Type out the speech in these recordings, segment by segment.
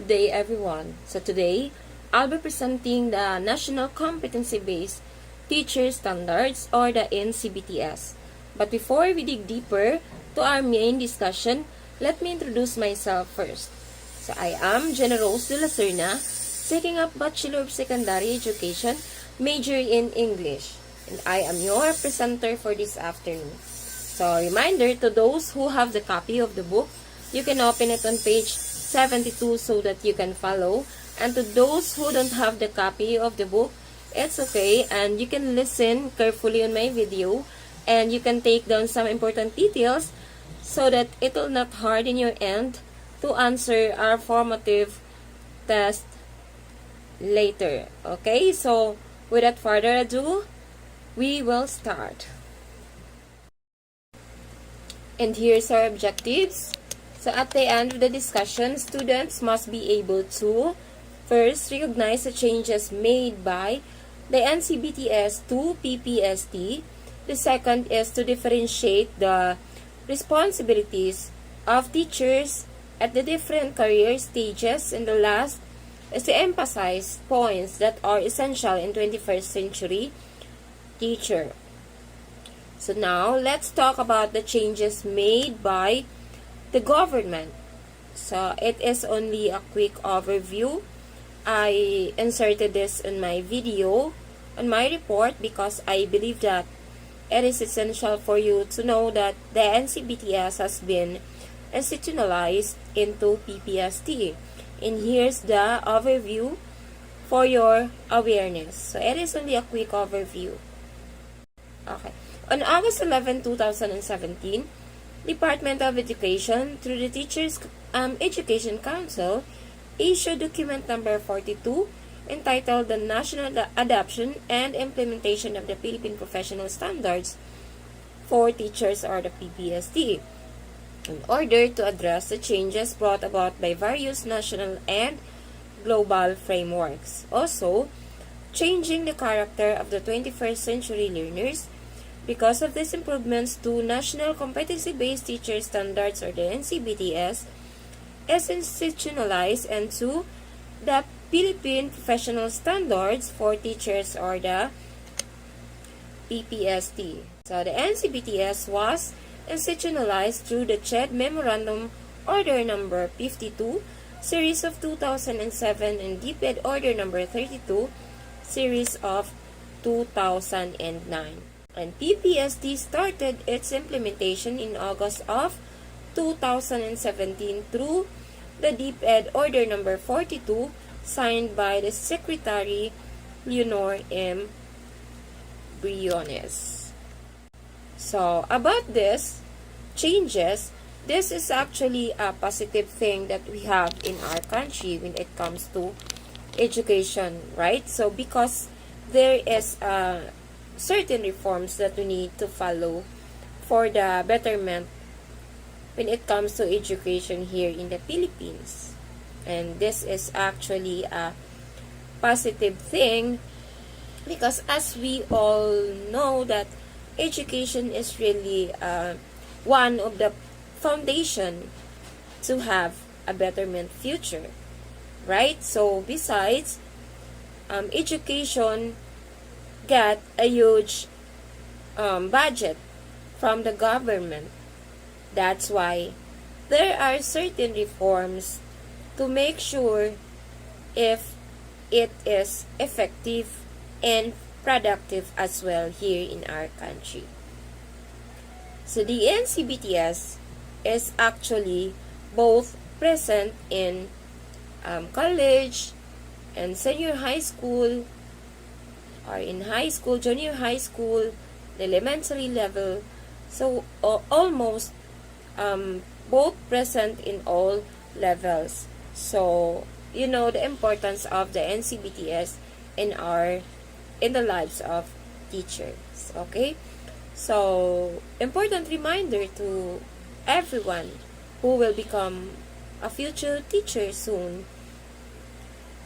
Good day, everyone. So today, I'll be presenting the National Competency-Based Teacher Standards, or the NCBTS. But before we dig deeper to our main discussion, let me introduce myself first. So I am Jenna Rose de la Serna, taking up Bachelor of Secondary Education, major in English. And I am your presenter for this afternoon. So reminder to those who have the copy of the book, you can open it on page 72 so that you can follow. And to those who don't have the copy of the book, it's okay, and you can listen carefully on my video and you can take down some important details so that it will not hard in your end to answer our formative test later. Okay, so without further ado, we will start. And here's our objectives. So at the end of the discussion, students must be able to first recognize the changes made by the NCBTS to PPST. The second is to differentiate the responsibilities of teachers at the different career stages. And the last is to emphasize points that are essential in 21st century teacher. So now, let's talk about the changes made by the government. So it is only a quick overview. I inserted this in my video, on my report, because I believe that it is essential for you to know that the NCBTS has been institutionalized into PPST. And here's the overview for your awareness. So it is only a quick overview. Okay. On August 11, 2017, Department of Education, through the Teachers Education Council, issued document number 42 entitled The National Adoption and Implementation of the Philippine Professional Standards for Teachers, or the PPST, in order to address the changes brought about by various national and global frameworks. Also, changing the character of the 21st century learners. Because of these improvements to National Competency-Based Teacher Standards, or the NCBTS, is institutionalized into the Philippine Professional Standards for Teachers, or the PPST. So the NCBTS was institutionalized through the CHED Memorandum Order Number 52, Series of 2007, and DepEd Order Number 32, Series of 2009. And PPST started its implementation in August of 2017 through the DepEd Order Number 42, signed by the Secretary Leonor M. Briones. So, about this changes, this is actually a positive thing that we have in our country when it comes to education, right? So, because there is certain reforms that we need to follow for the betterment when it comes to education here in the Philippines. And this is actually a positive thing because, as we all know, that education is really one of the foundation to have a betterment future, right? So besides education got a huge budget from the government. That's why there are certain reforms to make sure if it is effective and productive as well here in our country. So the NCBTS is actually both present in college and senior high school, or in high school, junior high school, the elementary level. So almost both present in all levels. So you know the importance of the NCBTS in the lives of teachers. Okay, so important reminder to everyone who will become a future teacher soon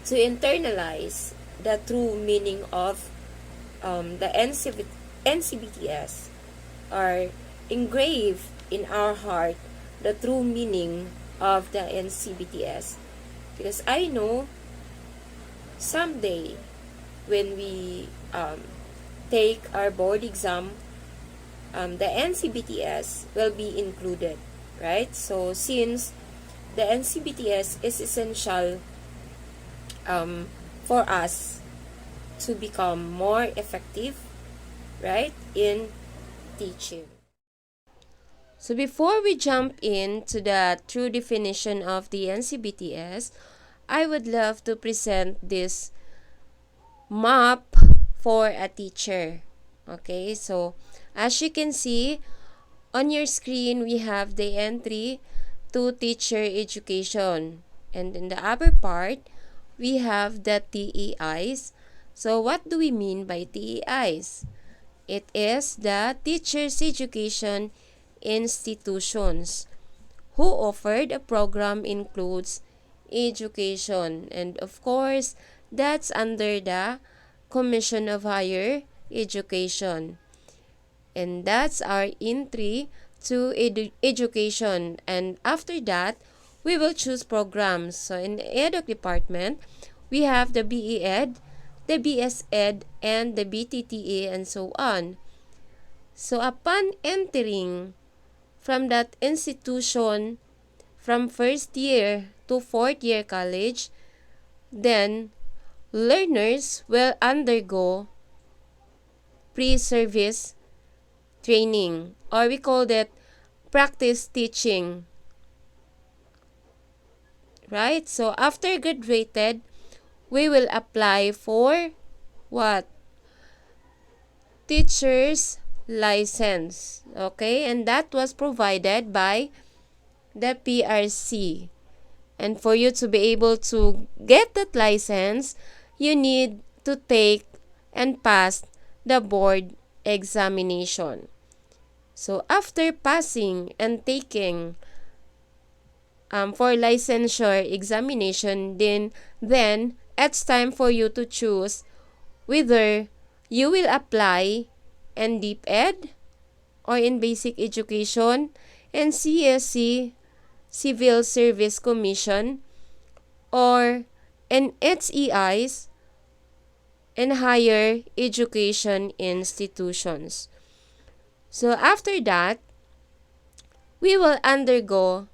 to internalize the true meaning of the NCBTS, or engrave in our heart the true meaning of the NCBTS Because I know someday when we take our board exam, the NCBTS will be included, right? So since the NCBTS is essential for us to become more effective, right, in teaching. So before we jump into the true definition of the NCBTS, I would love to present this map for a teacher. Okay, so as you can see on your screen, we have the entry to teacher education. And in the upper part, we have the TEIs. So what do we mean by TEIs? It is the Teachers Education Institutions who offered a program includes education, and of course that's under the Commission of Higher Education, and that's our entry to education. And after that, we will choose programs. So in the EDUC department, we have the BE Ed, the BS Ed, and the BTTA, and so on. So upon entering from that institution from first year to fourth year college, then learners will undergo pre-service training, or we call that practice teaching, right? So after graduated, we will apply for what? Teacher's license, okay? And that was provided by the PRC. And for you to be able to get that license, you need to take and pass the board examination. So after passing and taking for licensure examination, then it's time for you to choose whether you will apply in Deep Ed or in Basic Education and CSC Civil Service Commission, or in HEIs and higher education institutions. So after that, we will undergo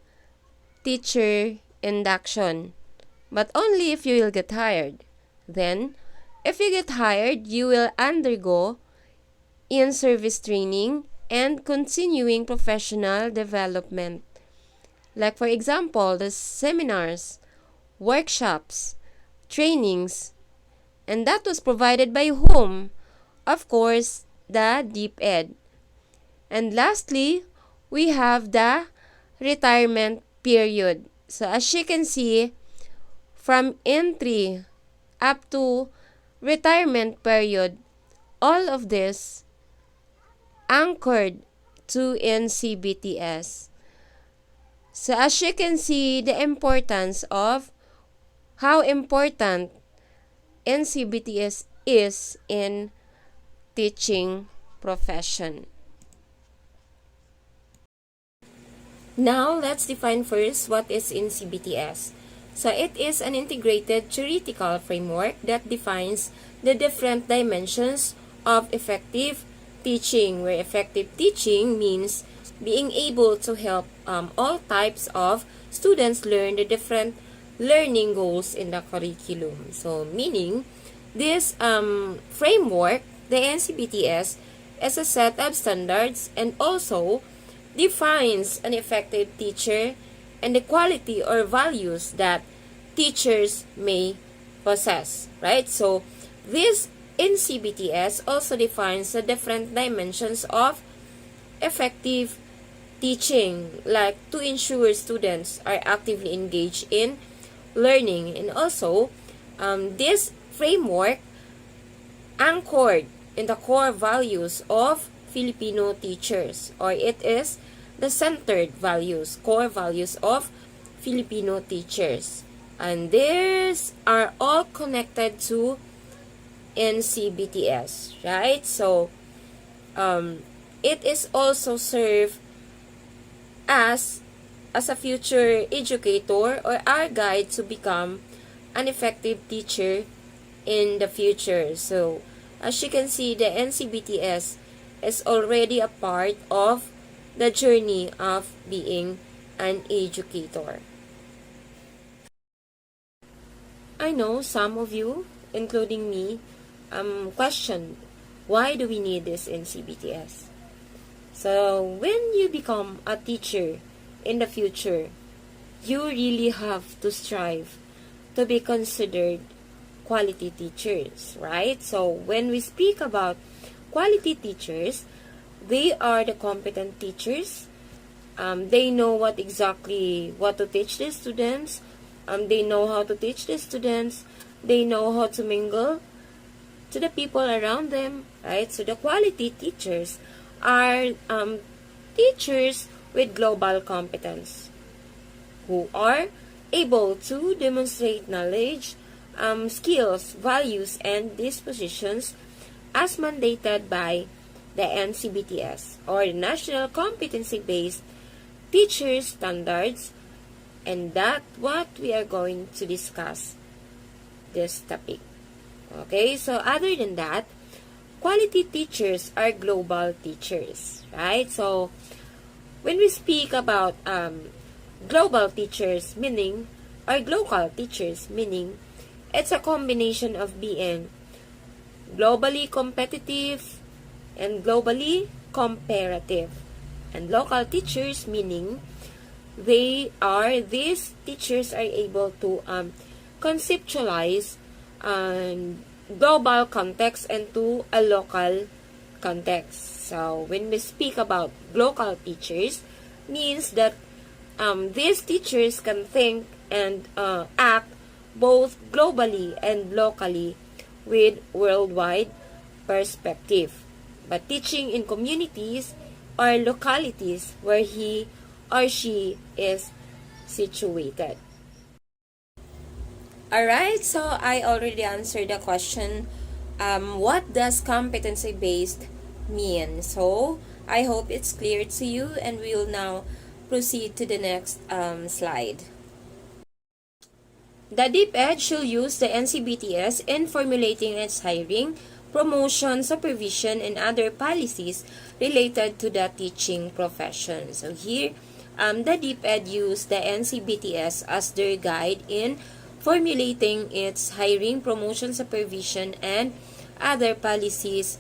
teacher induction, but only if you will get hired. Then, if you get hired, you will undergo in-service training and continuing professional development. Like for example, the seminars, workshops, trainings, and that was provided by whom? Of course, the Deep Ed. And lastly, we have the retirement period. So as you can see, from entry up to retirement period, all of this anchored to NCBTS. So as you can see, the importance of how important NCBTS is in teaching profession. Now, let's define first what is NCBTS. So it is an integrated theoretical framework that defines the different dimensions of effective teaching, where effective teaching means being able to help all types of students learn the different learning goals in the curriculum. So meaning, this framework, the NCBTS, is a set of standards and also defines an effective teacher and the quality or values that teachers may possess, right? So this NCBTS also defines the different dimensions of effective teaching, like to ensure students are actively engaged in learning. And also, this framework anchored in the core values of Filipino teachers, or it is the centered values, core values of Filipino teachers. And these are all connected to NCBTS, right? So, it is also served as as a future educator or our guide to become an effective teacher in the future. So, as you can see, the NCBTS is already a part of the journey of being an educator. I know some of you, including me, question, why do we need this NCBTS? So, when you become a teacher in the future, you really have to strive to be considered quality teachers, right? So, when we speak about quality teachers, they are the competent teachers. They know what to teach the students. They know how to teach the students. They know how to mingle to the people around them, right? So the quality teachers are teachers with global competence who are able to demonstrate knowledge, skills, values, and dispositions as mandated by the NCBTS or the National Competency-Based Teacher Standards, and that's what we are going to discuss this topic. Okay, so other than that, quality teachers are global teachers, right? So when we speak about global teachers, meaning, or global teachers, meaning, it's a combination of being globally competitive and globally comparative. And local teachers, meaning, these teachers are able to conceptualize global context into a local context. So when we speak about local teachers, means that these teachers can think and act both globally and locally with worldwide perspective, but teaching in communities or localities where he or she is situated. Alright, so I already answered the question, what does competency-based mean? So, I hope it's clear to you, and we will now proceed to the next slide. The DepEd should use the NCBTS in formulating its hiring, promotion, supervision, and other policies related to the teaching profession. So here, the DepEd used the NCBTS as their guide in formulating its hiring, promotion, supervision, and other policies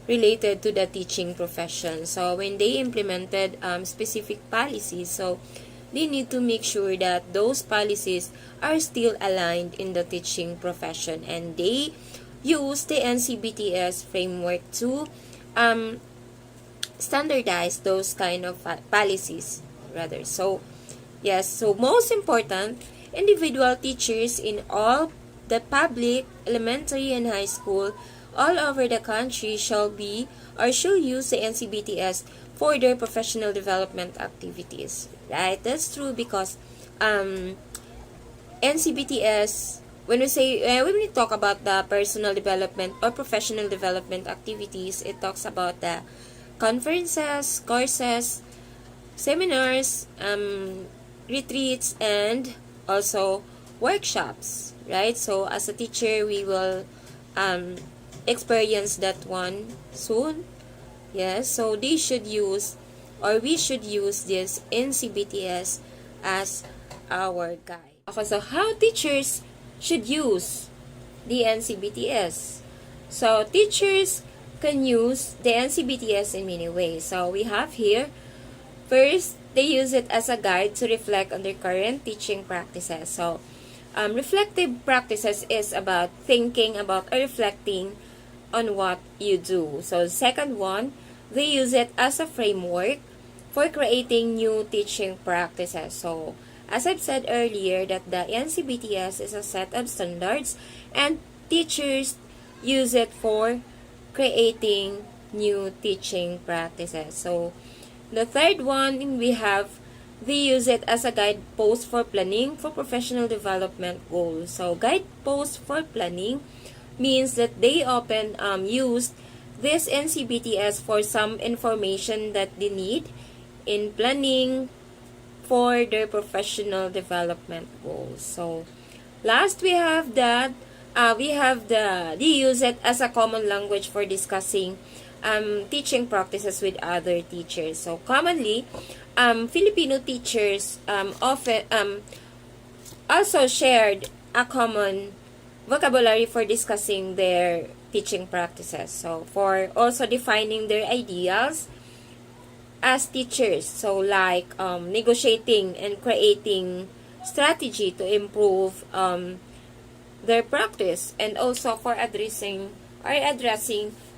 related to the teaching profession. So when they implemented specific policies, so they need to make sure that those policies are still aligned in the teaching profession, and they use the NCBTS framework to standardize those kind of policies rather. So yes, so most important, individual teachers in all the public, elementary, and high school all over the country should use the NCBTS for their professional development activities. Right? That's true because NCBTS, when we talk about the personal development or professional development activities, it talks about the conferences, courses, seminars, retreats, and also workshops, right? So as a teacher, we will experience that one soon. Yes, so we should use this NCBTS as our guide. Okay, so how teachers should use the NCBTS? So teachers can use the NCBTS in many ways. So we have here, first, they use it as a guide to reflect on their current teaching practices. So reflective practices is about thinking about or reflecting on what you do. So the second one, they use it as a framework for creating new teaching practices. So as I've said earlier, that the NCBTS is a set of standards, and teachers use it for creating new teaching practices. So the third one, we have, they use it as a guidepost for planning for professional development goals. So guidepost for planning means that they often use this NCBTS for some information that they need in planning for their professional development goals. So, last we have that they use it as a common language for discussing teaching practices with other teachers. So, commonly, Filipino teachers often also shared a common vocabulary for discussing their teaching practices. So, for also defining their ideals as teachers. So, like negotiating and creating strategy to improve their practice, and also for addressing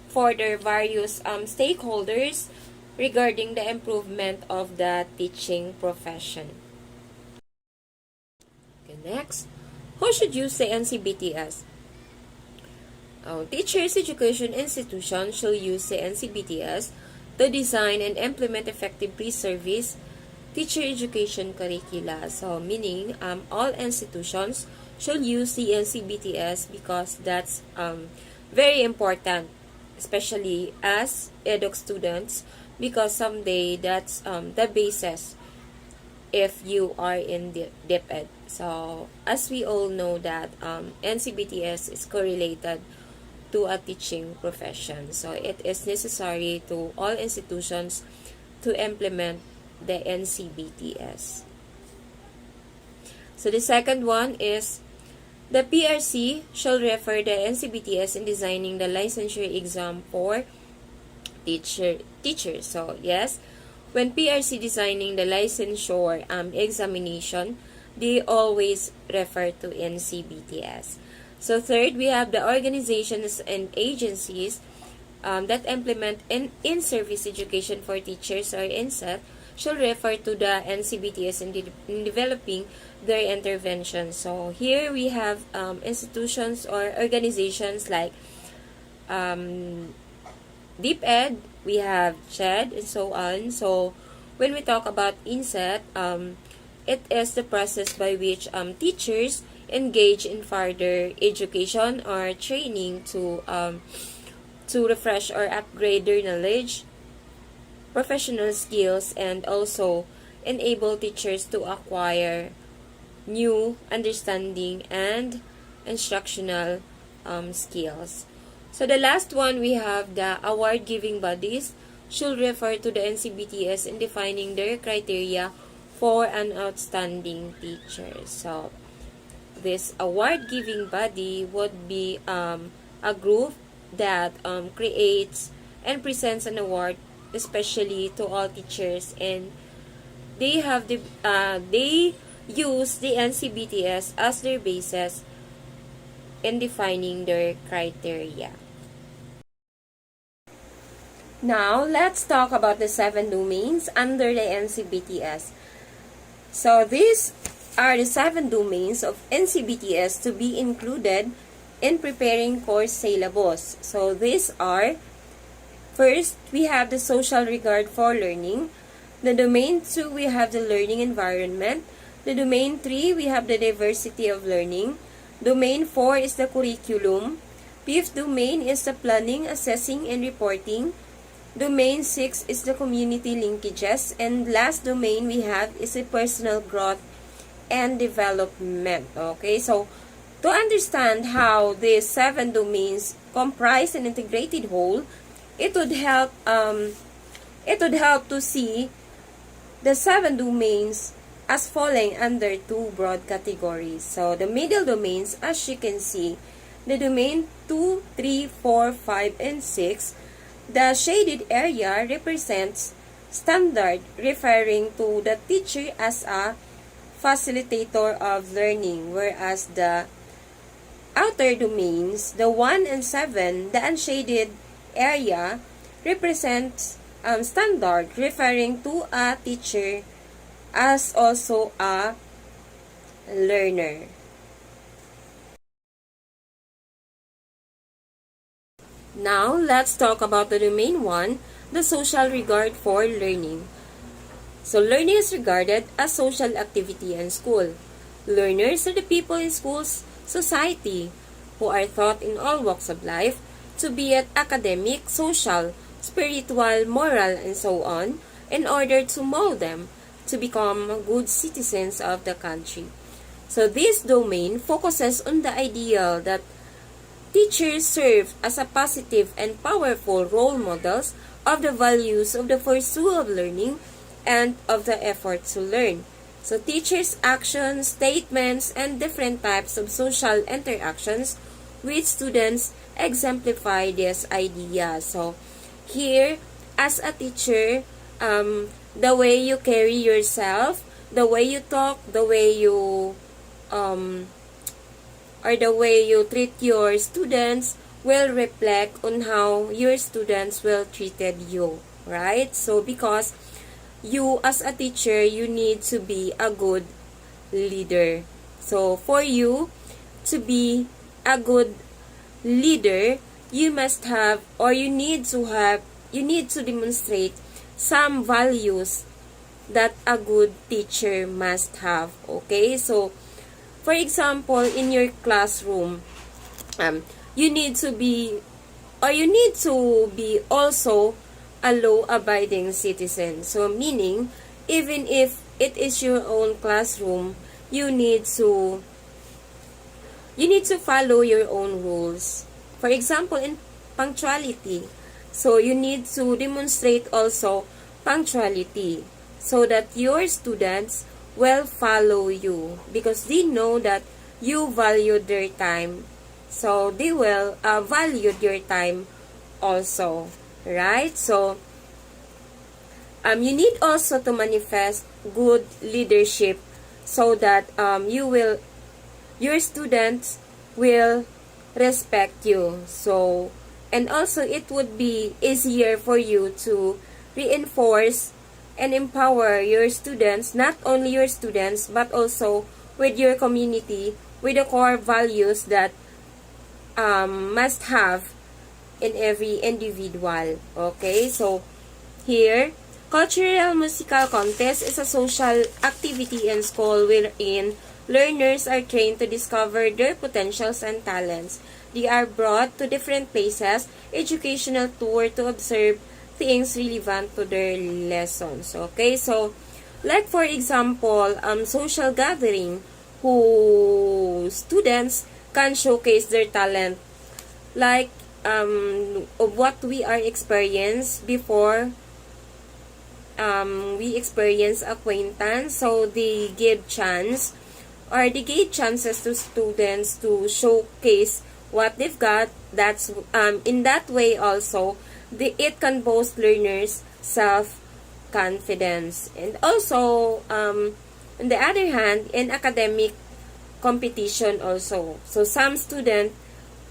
for their various stakeholders regarding the improvement of the teaching profession. Okay, next, who should use the NCBTS? Teachers education institutions shall use the NCBTS to design and implement effective pre-service teacher education curricula. So, meaning all institutions should use the NCBTS because that's very important, especially as EDUC students, because someday that's the basis if you are in the DepEd. So, as we all know that NCBTS is correlated to a teaching profession. So, it is necessary to all institutions to implement the NCBTS. So, the second one is the PRC shall refer the NCBTS in designing the licensure exam for teachers. So, yes, when PRC designing the licensure examination, they always refer to NCBTS. So, third, we have the organizations and agencies that implement in-service education for teachers, or INSET, shall refer to the NCBTS in developing their intervention. So, here we have institutions or organizations like DepEd, we have CHED, and so on. So, when we talk about INSET, it is the process by which teachers engage in further education or training to refresh or upgrade their knowledge, professional skills, and also enable teachers to acquire new understanding and instructional skills. So, the last one, we have the award-giving bodies should refer to the NCBTS in defining their criteria for an outstanding teacher. So, this award-giving body would be a group that creates and presents an award especially to all teachers, and they have they use the NCBTS as their basis in defining their criteria. Now, let's talk about the 7 domains under the NCBTS. So, these are the 7 domains of NCBTS to be included in preparing course syllabus. So, these are, first, we have the social regard for learning. The domain 2, we have the learning environment. The domain 3, we have the diversity of learning. Domain 4 is the curriculum. Fifth domain is the planning, assessing, and reporting. Domain 6 is the community linkages. And last domain we have is the personal growth and development. Okay, so to understand how these 7 domains comprise an integrated whole, it would help to see the 7 domains as falling under 2 broad categories. So, the middle domains, as you can see, the domain 2, 3, 4, 5, and 6, the shaded area represents standard, referring to the teacher as a facilitator of learning, whereas the outer domains, the 1 and 7, the unshaded area, represents standard, referring to a teacher as also a learner. Now, let's talk about the domain 1, the social regard for learning. So, learning is regarded as social activity in school. Learners are the people in schools, society, who are taught in all walks of life to be at academic, social, spiritual, moral, and so on, in order to mold them, to become good citizens of the country. So this domain focuses on the ideal that teachers serve as a positive and powerful role models of the values of the pursuit of learning and of the effort to learn. So teachers' actions, statements, and different types of social interactions with students exemplify this idea. So here, as a teacher, the way you carry yourself, the way you talk, the way you or the way you treat your students will reflect on how your students will treated you, right? So because you as a teacher, you need to be a good leader. So for you to be a good leader, you must have, or you need to demonstrate some values that a good teacher must have. Okay, so for example, in your classroom, you need to be also a law-abiding citizen. So meaning, even if it is your own classroom, you need to follow your own rules. For example, in punctuality, so you need to demonstrate also punctuality so that your students will follow you because they know that you value their time. So they will value your time also, right? So you need also to manifest good leadership so that your students will respect you. So, and also it would be easier for you to reinforce and empower your students, not only your students, but also with your community, with the core values that must have in every individual. Okay, so here, cultural musical contest is a social activity in school wherein learners are trained to discover their potentials and talents. They are brought to different places, educational tour to observe things relevant to their lessons. Okay, so like for example, social gathering who students can showcase their talent, like of what we are experienced before. We experience acquaintance, so they give chance or they gave chances to students to showcase what they've got. That's in that way also it can boost learners self-confidence. And also on the other hand, in academic competition also, so some students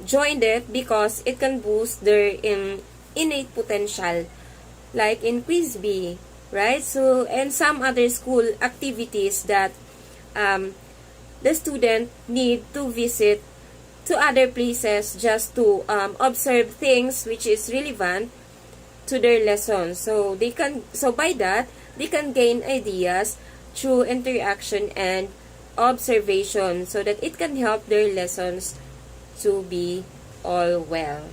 joined it because it can boost their innate potential, like in quiz bee, right? So and some other school activities that the student need to visit to other places just to observe things which is relevant to their lessons. So by that they can gain ideas through interaction and observation so that it can help their lessons to be all well.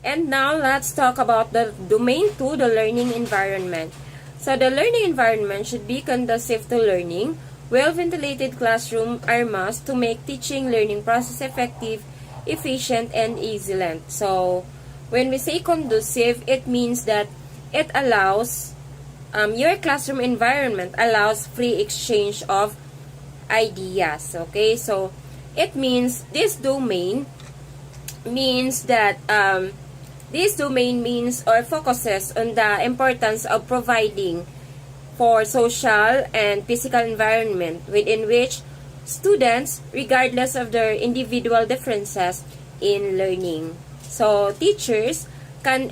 And now let's talk about the domain 2, the learning environment. So the learning environment should be conducive to learning. Well-ventilated classrooms are must to make teaching learning process effective, efficient, and excellent. So when we say conducive, it means that it allows your classroom environment allows free exchange of ideas. Okay, so it means this domain means that this domain means or focuses on the importance of providing for social and physical environment within which students, regardless of their individual differences in learning. So teachers can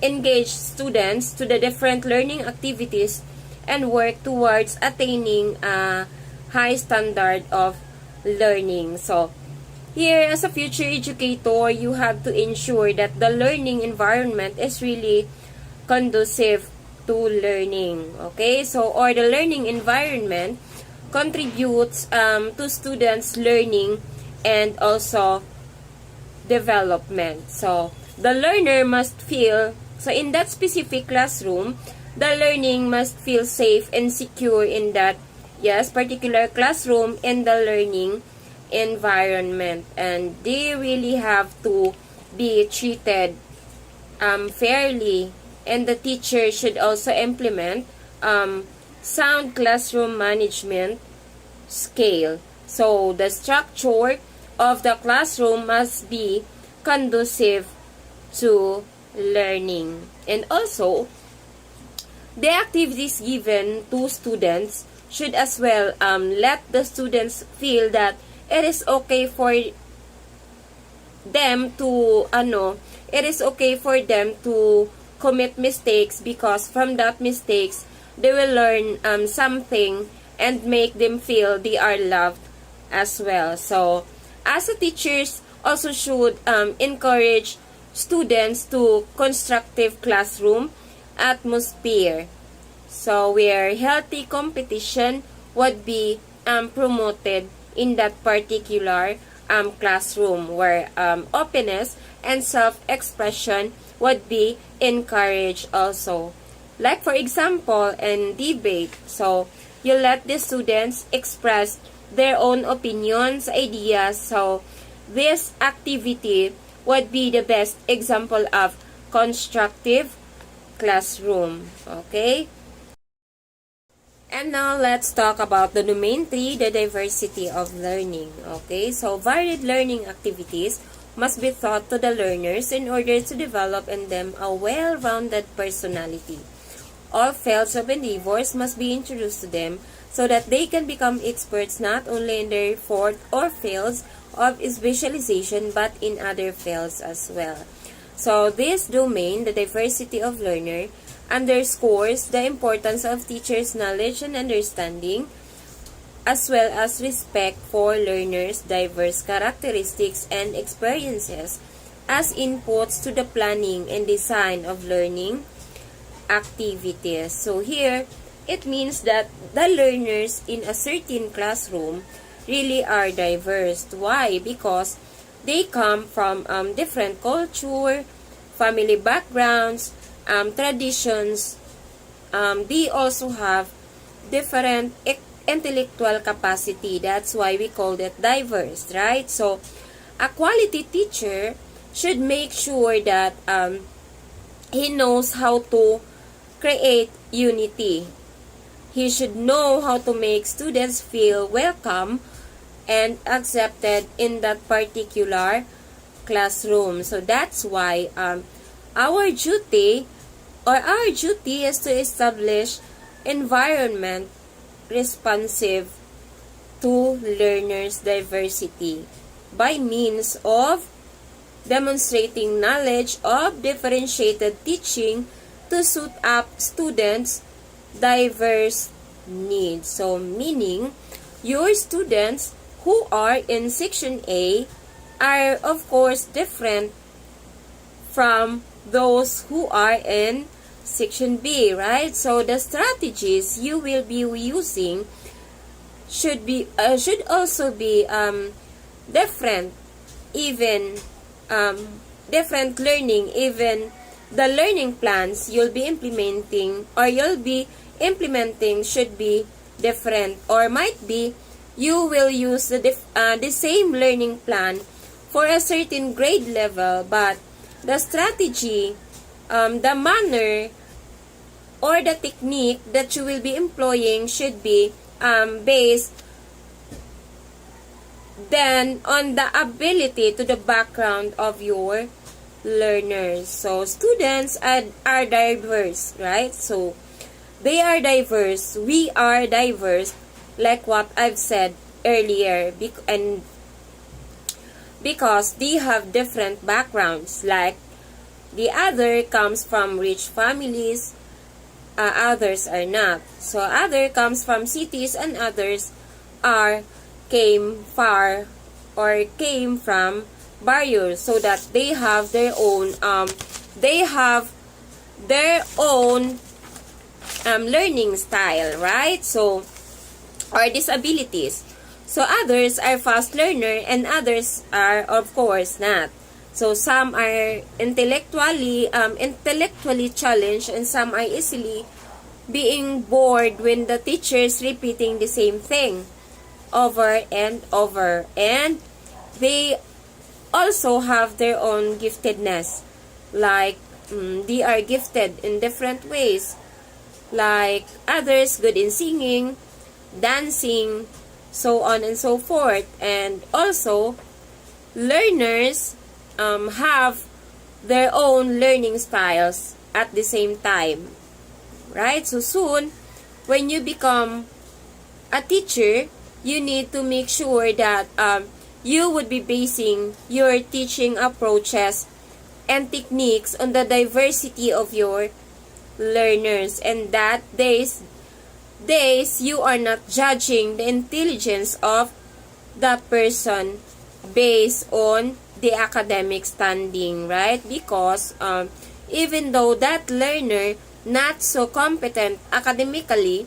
engage students to the different learning activities and work towards attaining a high standard of learning. So here, as a future educator, you have to ensure that the learning environment is really conducive to learning. Okay, so or the learning environment contributes to students' learning and also development. So the learner must feel, so in that specific classroom, the learning must feel safe and secure in that, yes, particular classroom and the learning environment. And they really have to be treated fairly. And the teacher should also implement sound classroom management scale. So the structure of the classroom must be conducive to learning. And also, the activities given to students should as well let the students feel that it is okay for them to commit mistakes, because from that mistakes they will learn something and make them feel they are loved as well. So as a teachers also should encourage students to constructive classroom atmosphere, so where healthy competition would be promoted in that particular classroom, where openness and self-expression would be encouraged also. Like for example, in debate, so you let the students express their own opinions, ideas. So this activity would be the best example of constructive classroom. Okay? And now let's talk about the domain 3, the diversity of learning. Okay? So varied learning activities must be taught to the learners in order to develop in them a well-rounded personality. All fields of endeavors must be introduced to them so that they can become experts not only in their forte or fields of specialization but in other fields as well. So this domain, the diversity of learner, underscores the importance of teachers' knowledge and understanding, as well as respect for learners' diverse characteristics and experiences as inputs to the planning and design of learning activities. So here, it means that the learners in a certain classroom really are diverse. Why? Because they come from different culture, family backgrounds, traditions. They also have different intellectual capacity. That's why we call it diverse, right? So a quality teacher should make sure that he knows how to create unity. He should know how to make students feel welcome and accepted in that particular classroom. So that's why our duty is to establish environment responsive to learners' diversity by means of demonstrating knowledge of differentiated teaching to suit up students' diverse needs. So meaning, your students who are in Section A are of course different from those who are in Section B, right? So the strategies you will be using should also be different, even different learning, even the learning plans you'll be implementing should be different, or might be you will use the same learning plan for a certain grade level, but the strategy, the manner, or the technique that you will be employing should be based then on the ability to the background of your learners. So students are diverse, right? So they are diverse, we are diverse, like what I've said earlier, and because they have different backgrounds. Like the other comes from rich families, others are not. So other comes from cities, and others came from barriers, so that they have their own learning style, right? So, or disabilities. So others are fast learner and others are of course not. So some are intellectually challenged and some are easily being bored when the teacher is repeating the same thing over and over. And they also have their own giftedness. Like, they are gifted in different ways. Like others, good in singing, dancing, so on and so forth. And also, learners have their own learning styles at the same time. Right? So soon, when you become a teacher, you need to make sure that you would be basing your teaching approaches and techniques on the diversity of your learners, and that days you are not judging the intelligence of that person based on the academic standing, right? Because even though that learner not so competent academically,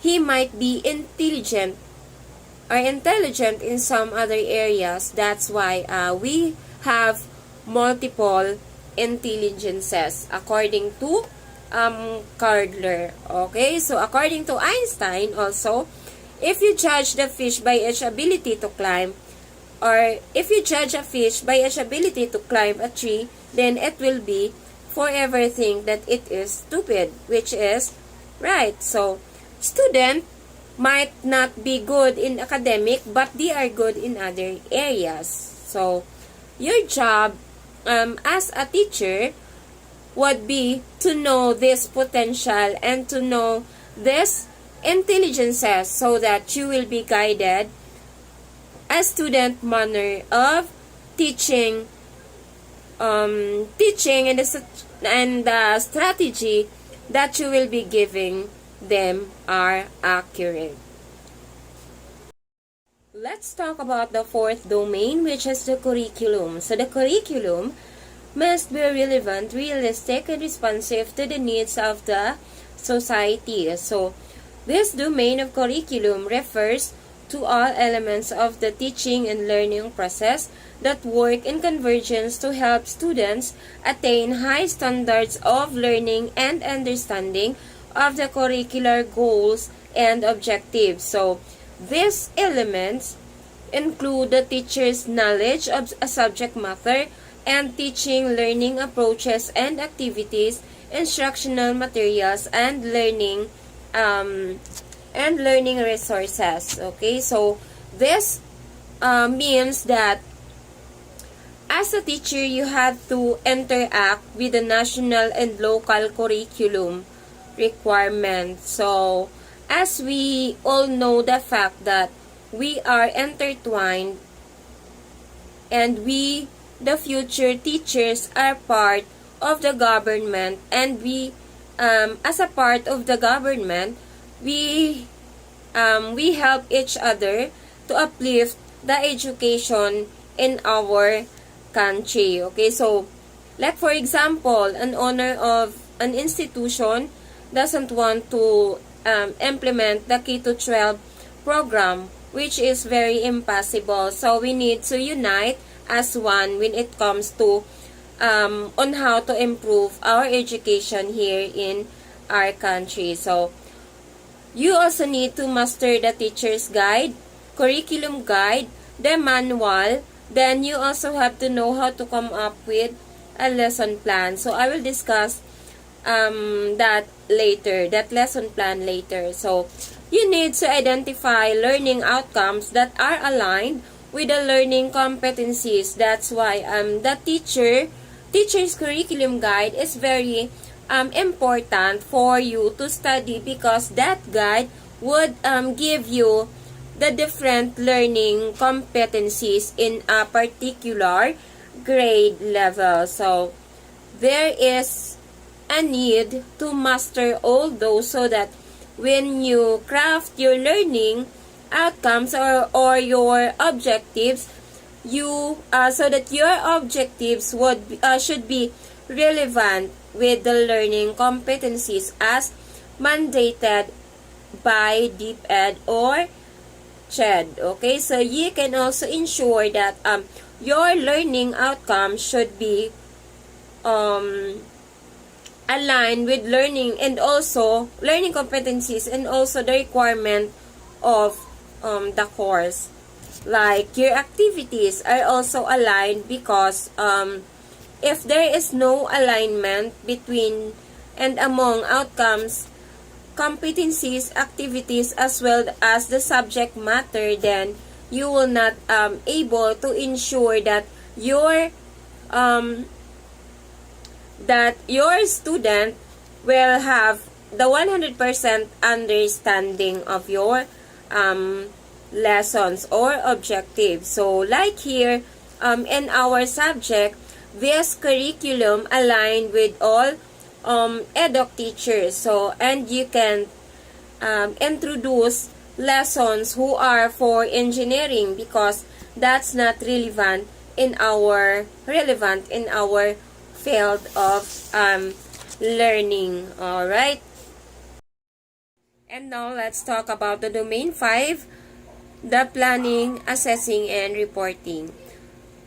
he might be intelligent in some other areas. That's why we have multiple intelligences according to Cardler. Okay, so according to Einstein also, if you judge the fish by its ability to climb, or if you judge a fish by its ability to climb a tree, then it will be forever think that it is stupid, which is right. So student might not be good in academic, but they are good in other areas. So your job as a teacher would be to know this potential and to know this intelligences, so that you will be guided a student manner of teaching and the strategy that you will be giving them are accurate. Let's talk about the fourth domain, which is the curriculum. So the curriculum must be relevant, realistic, and responsive to the needs of the society. So this domain of curriculum refers to all elements of the teaching and learning process that work in convergence to help students attain high standards of learning and understanding of the curricular goals and objectives. So these elements include the teacher's knowledge of a subject matter and teaching learning approaches and activities, instructional materials, and learning resources. Okay, so this means that as a teacher, you have to interact with the national and local curriculum requirements. So as we all know the fact that we are intertwined, and we, the future teachers, are part of the government, and we as a part of the government, we help each other to uplift the education in our country. Okay, so like for example, an owner of an institution doesn't want to implement the K-12 program, which is very impossible. So we need to unite as one when it comes to on how to improve our education here in our country. So you also need to master the teacher's guide, curriculum guide, the manual. Then you also have to know how to come up with a lesson plan. So I will discuss that lesson plan later. So you need to identify learning outcomes that are aligned with the learning competencies. That's why the teacher's curriculum guide is very important for you to study, because that guide would give you the different learning competencies in a particular grade level. So there is a need to master all those, so that when you craft your learning outcomes or your objectives, you so that your objectives should be relevant with the learning competencies as mandated by DepEd or CHED. Okay, so you can also ensure that your learning outcomes should be align with learning and also learning competencies and also the requirement of the course. Like your activities are also aligned because if there is no alignment between and among outcomes, competencies, activities, as well as the subject matter, then you will not able to ensure um, that your student will have the 100% understanding of your lessons or objectives. So like here in our subject, this curriculum aligned with all EDUC teachers. So and you can introduce lessons who are for engineering because that's not relevant in our field of learning. All right. And now let's talk about the domain 5, the planning, assessing, and reporting.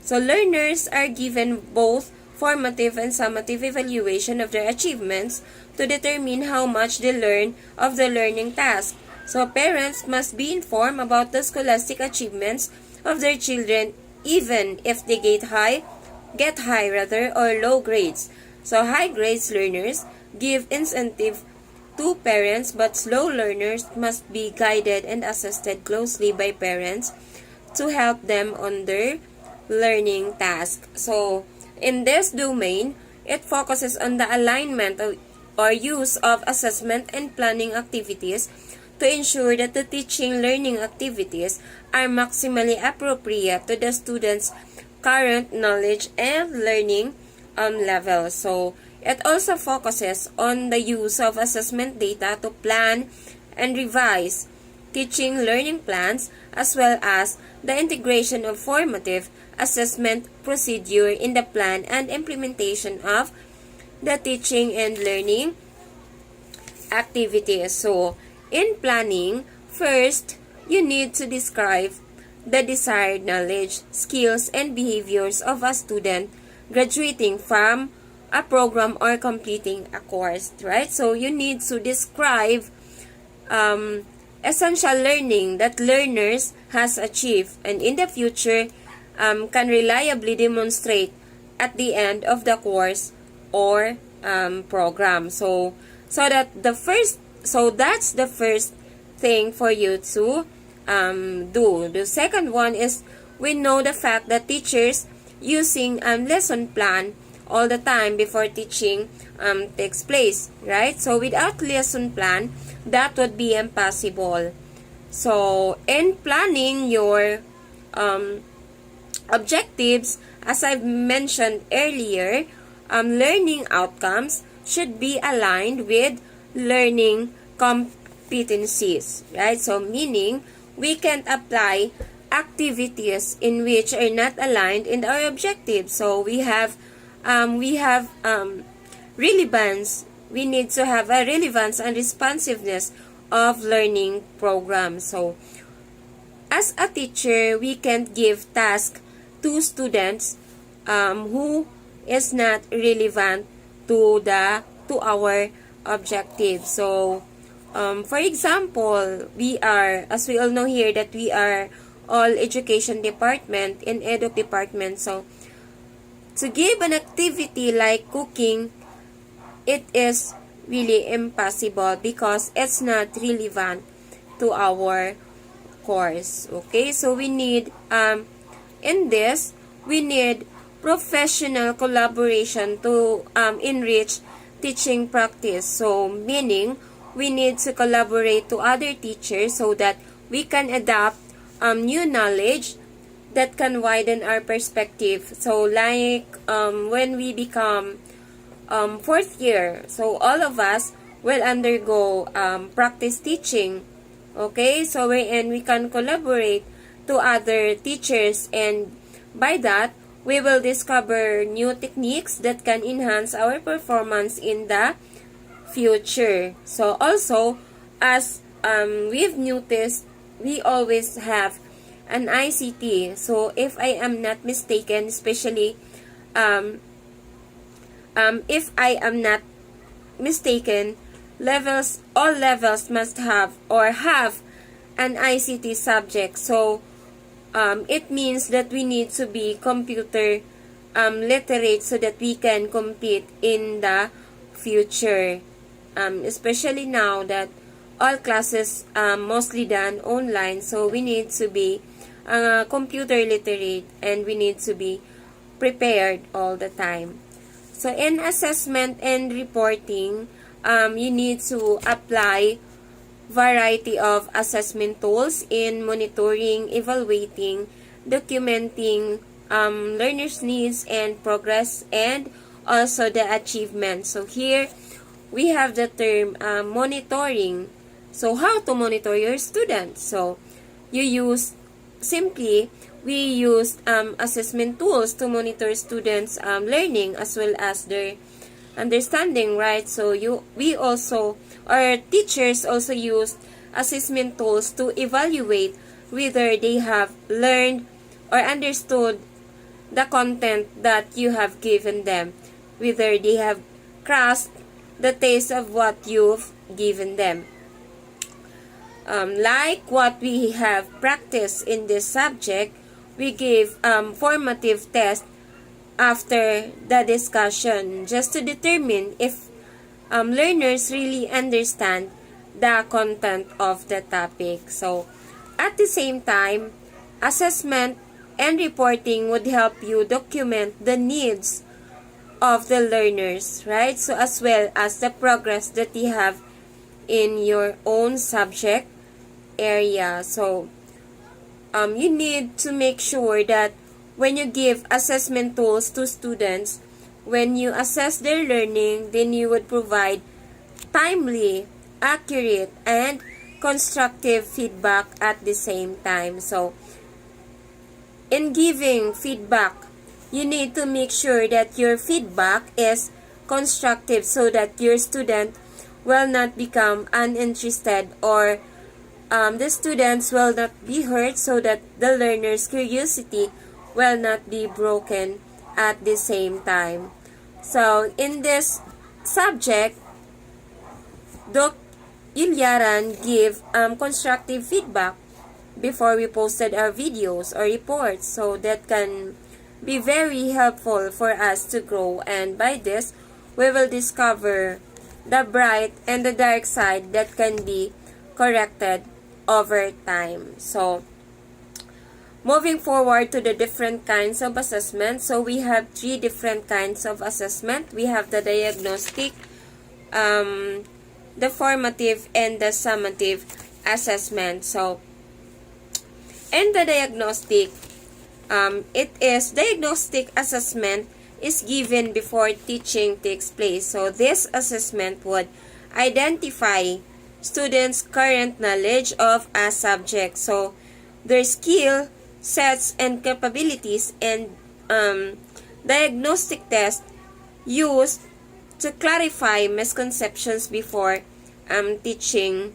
So learners are given both formative and summative evaluation of their achievements to determine how much they learn of the learning task. So parents must be informed about the scholastic achievements of their children even if they get high or low grades. So high grades learners give incentive to parents, but slow learners must be guided and assisted closely by parents to help them on their learning task. So in this domain, it focuses on the alignment of, or use of assessment and planning activities to ensure that the teaching learning activities are maximally appropriate to the students' current knowledge and learning level. So it also focuses on the use of assessment data to plan and revise teaching learning plans, as well as the integration of formative assessment procedure in the plan and implementation of the teaching and learning activities. So in planning, first, you need to describe the desired knowledge, skills, and behaviors of a student graduating from a program or completing a course, right? So you need to describe essential learning that learners has achieved and in the future can reliably demonstrate at the end of the course or program. So that's the first thing for you to do. The second one is we know the fact that teachers using lesson plan all the time before teaching takes place, right? So without lesson plan, that would be impossible. So in planning your objectives, as I've mentioned earlier, learning outcomes should be aligned with learning competencies, right? So meaning we can't apply activities in which are not aligned in our objectives. So we have relevance. We need to have a relevance and responsiveness of learning programs. So as a teacher, we can't give task to students who is not relevant to our objective. So for example, we are, as we all know here, that we are all education department in edu department. So to give an activity like cooking, it is really impossible because it's not relevant to our course. Okay, so we need in this we need professional collaboration to enrich teaching practice. So meaning we need to collaborate to other teachers so that we can adapt new knowledge that can widen our perspective. So like when we become fourth year, so all of us will undergo practice teaching. Okay, so we can collaborate to other teachers, and by that we will discover new techniques that can enhance our performance in the future. So also, as we've noticed, we always have an ICT. So if I am not mistaken, especially if I am not mistaken, all levels must have or have an ICT subject. So it means that we need to be computer literate so that we can compete in the future. Especially now that all classes mostly done online, so we need to be computer literate and we need to be prepared all the time. So in assessment and reporting, you need to apply variety of assessment tools in monitoring, evaluating, documenting learners' needs and progress, and also the achievement. So here we have the term monitoring. So how to monitor your students? So we use assessment tools to monitor students' learning as well as their understanding, right? So our teachers also use assessment tools to evaluate whether they have learned or understood the content that you have given them, whether they have grasped the taste of what you've given them. Like what we have practiced in this subject, we give formative tests after the discussion just to determine if learners really understand the content of the topic. So, at the same time, assessment and reporting would help you document the needs of the learners, right? So, as well as the progress that you have in your own subject area. So, you need to make sure that when you give assessment tools to students, when you assess their learning, then you would provide timely, accurate, and constructive feedback at the same time. So, in giving feedback, you need to make sure that your feedback is constructive so that your student will not become uninterested, or the students will not be hurt, so that the learner's curiosity will not be broken at the same time. So, in this subject, Doc Ilyaran give constructive feedback before we posted our videos or reports, so that can be very helpful for us to grow, and by this, we will discover the bright and the dark side that can be corrected over time. So, moving forward to the different kinds of assessment. So, we have 3 different kinds of assessment. We have the diagnostic, the formative, and the summative assessment. So, in the diagnostic, diagnostic assessment is given before teaching takes place. So, this assessment would identify students' current knowledge of a subject. So, their skill sets and capabilities, and diagnostic tests used to clarify misconceptions before teaching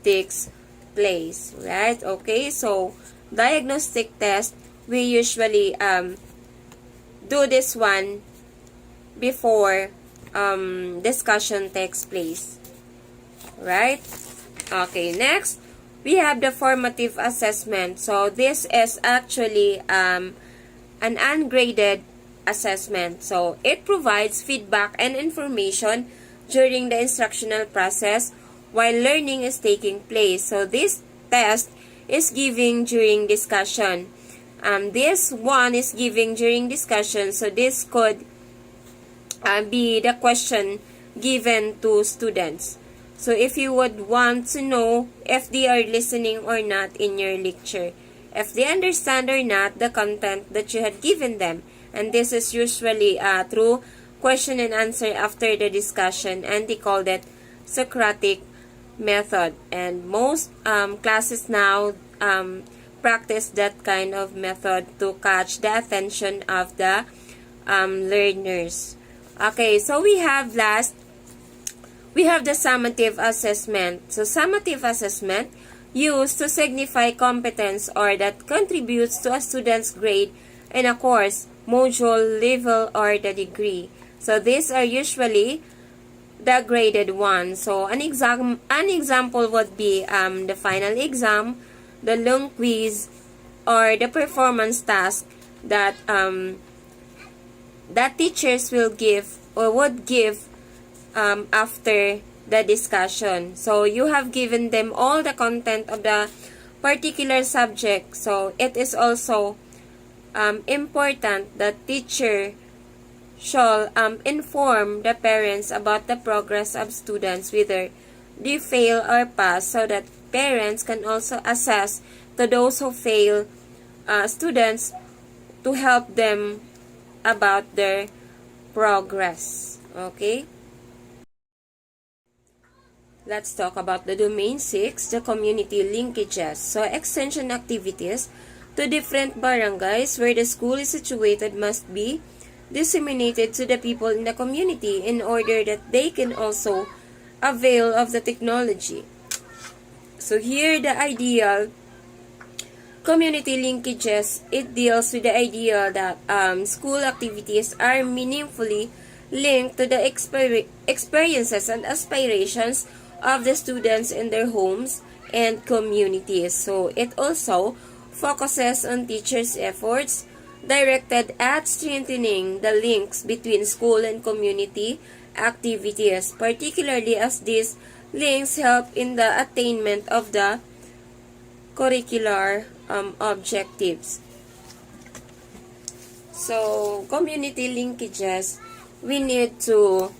takes place, right? Okay, so diagnostic test, we usually do this one before discussion takes place, right? Okay, next we have the formative assessment. So this is actually an ungraded assessment. So it provides feedback and information during the instructional process while learning is taking place. So this test is given during discussion. This one is given during discussion. So this could be the question given to students. So if you would want to know if they are listening or not in your lecture, if they understand or not the content that you had given them. And this is usually through question and answer after the discussion, and they call that Socratic method. And most classes now practice that kind of method to catch the attention of the learners. Okay, so we have the summative assessment. So summative assessment used to signify competence or that contributes to a student's grade in a course, module, level, or the degree. So these are usually the graded one. So an example would be the final exam, the long quiz, or the performance task that that teachers will give or would give after the discussion. So you have given them all the content of the particular subject. So it is also important that teacher shall inform the parents about the progress of students, whether they fail or pass, so that parents can also assess to those who fail students to help them about their progress. Okay? Let's talk about the domain 6, the community linkages. So extension activities to different barangays where the school is situated must be disseminated to the people in the community in order that they can also avail of the technology. So here the ideal community linkages, it deals with the idea that school activities are meaningfully linked to the experiences and aspirations of the students in their homes and communities. So it also focuses on teachers' efforts directed at strengthening the links between school and community activities, particularly as these links help in the attainment of the curricular objectives. So, community linkages, we need to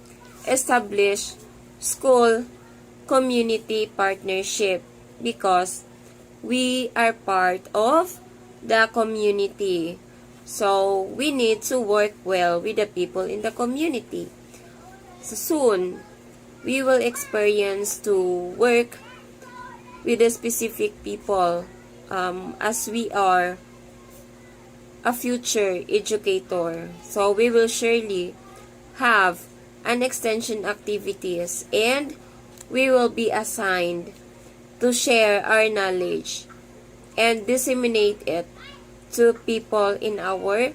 establish school-community partnership because we are part of the community. So, we need to work well with the people in the community. So, soon, we will experience to work with the specific people as we are a future educator. So, we will surely have an extension activities and we will be assigned to share our knowledge and disseminate it to people in our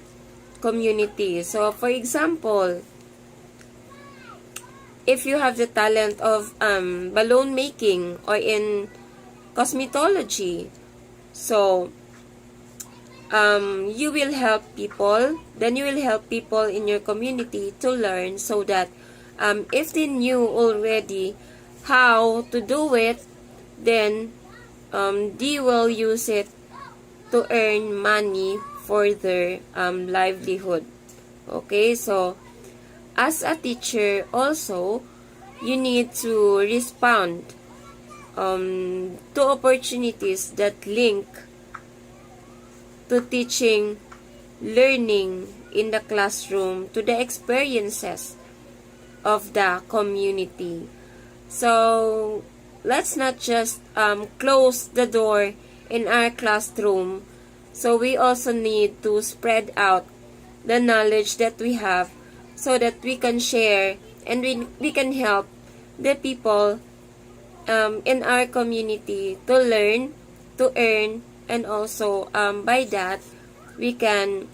community. So, for example, if you have the talent of balloon making or in cosmetology, so you will help people, then you will help people in your community to learn so that if they knew already how to do it, then they will use it to earn money for their livelihood. Okay, so as a teacher also, you need to respond to opportunities that link to teaching, learning in the classroom, to the experiences of the community. So, let's not just close the door in our classroom. So, we also need to spread out the knowledge that we have so that we can share and we can help the people in our community to learn, to earn, and also by that we can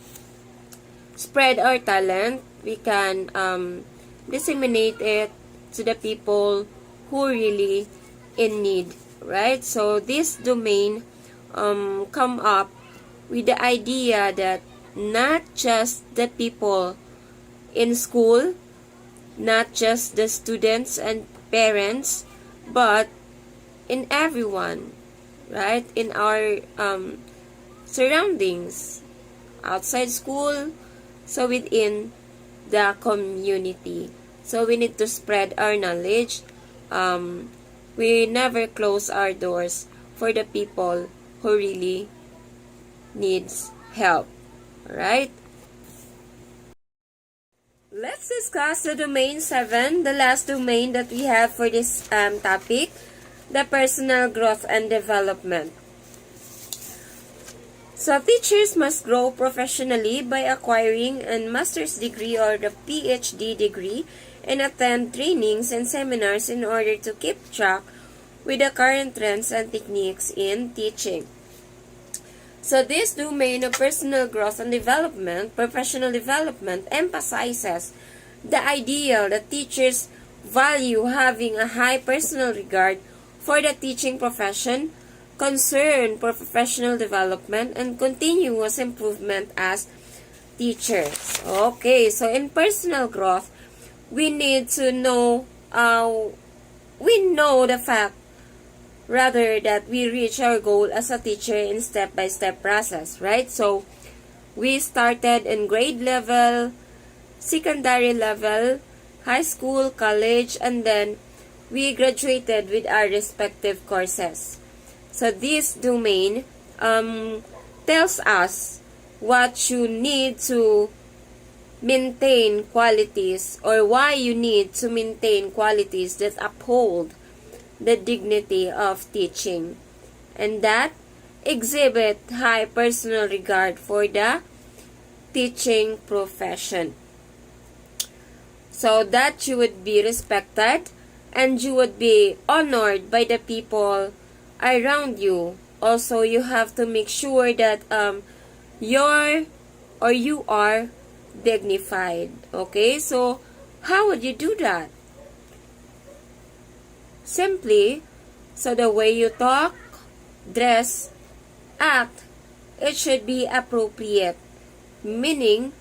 spread our talent, we can disseminate it to the people who really in need, right? So this domain come up with the idea that not just the people in school, not just the students and parents, but in everyone, right? In our surroundings, outside school, so within the community. So we need to spread our knowledge. We never close our doors for the people who really needs help, right? Let's discuss the domain 7, the last domain that we have for this topic, the personal growth and development. So, teachers must grow professionally by acquiring a master's degree or the PhD degree and attend trainings and seminars in order to keep track with the current trends and techniques in teaching. So, this domain of personal growth and development, professional development, emphasizes the ideal that teachers value having a high personal regard for the teaching profession, concern for professional development, and continuous improvement as teachers. Okay, so in personal growth, we need to know, we know the fact rather that we reach our goal as a teacher in step-by-step process, right? So, we started in grade level, secondary level, high school, college, and then we graduated with our respective courses. So, this domain tells us what you need to maintain qualities, or why you need to maintain qualities that uphold the dignity of teaching, and that exhibit high personal regard for the teaching profession, so that you would be respected and you would be honored by the people around you. Also, you have to make sure that you are dignified. Okay, so how would you do that? Simply, so the way you talk, dress, act, it should be appropriate. Meaning,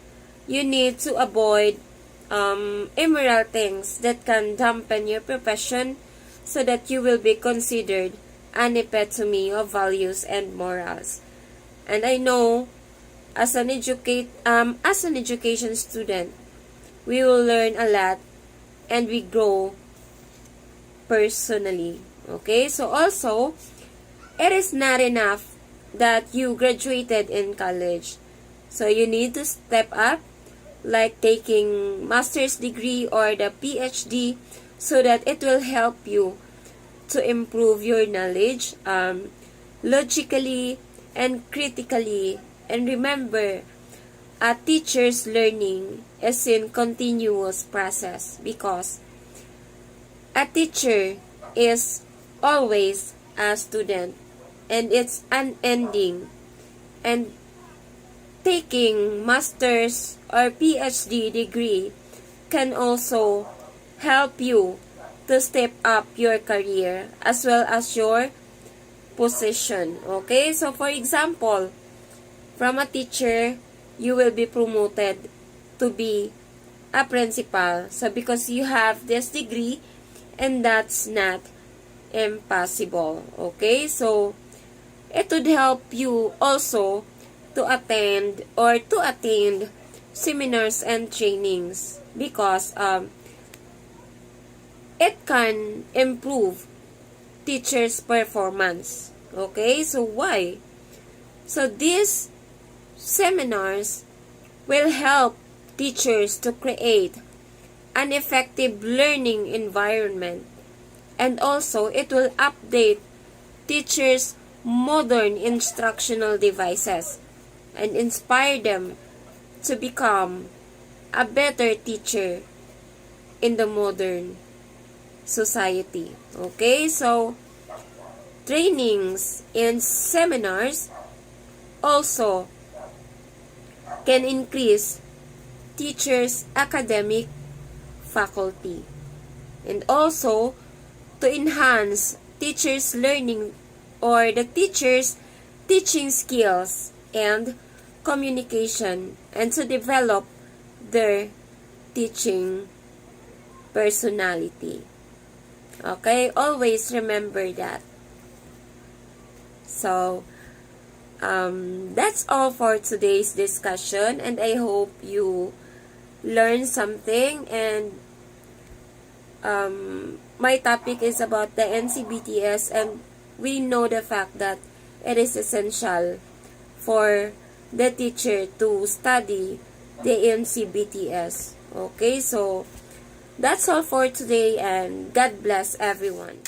you need to avoid immoral things that can dampen your profession, so that you will be considered an epitome of values and morals. And I know, as an education student, we will learn a lot and we grow personally. Okay, so also, it is not enough that you graduated in college. So you need to step up, like taking master's degree or the PhD, so that it will help you to improve your knowledge logically and critically. And remember, a teacher's learning is in continuous process, because a teacher is always a student, and it's unending. And taking master's or PhD degree can also help you to step up your career as well as your position. Okay, so for example, from a teacher, you will be promoted to be a principal. So because you have this degree, and that's not impossible. Okay, so it would help you also to attend or to attain seminars and trainings, because it can improve teachers' performance. Okay, so why? So these seminars will help teachers to create an effective learning environment, and also it will update teachers' modern instructional devices and inspire them to become a better teacher in the modern society. Okay, so trainings and seminars also can increase teachers' academic faculty, and also to enhance teachers' learning or the teachers' teaching skills and communication, and to develop their teaching personality. Okay, always remember that. So, that's all for today's discussion, and I hope you learned something. And my topic is about the NCBTS, and we know the fact that it is essential for the teacher to study the NCBTS. Okay, so that's all for today, and God bless everyone.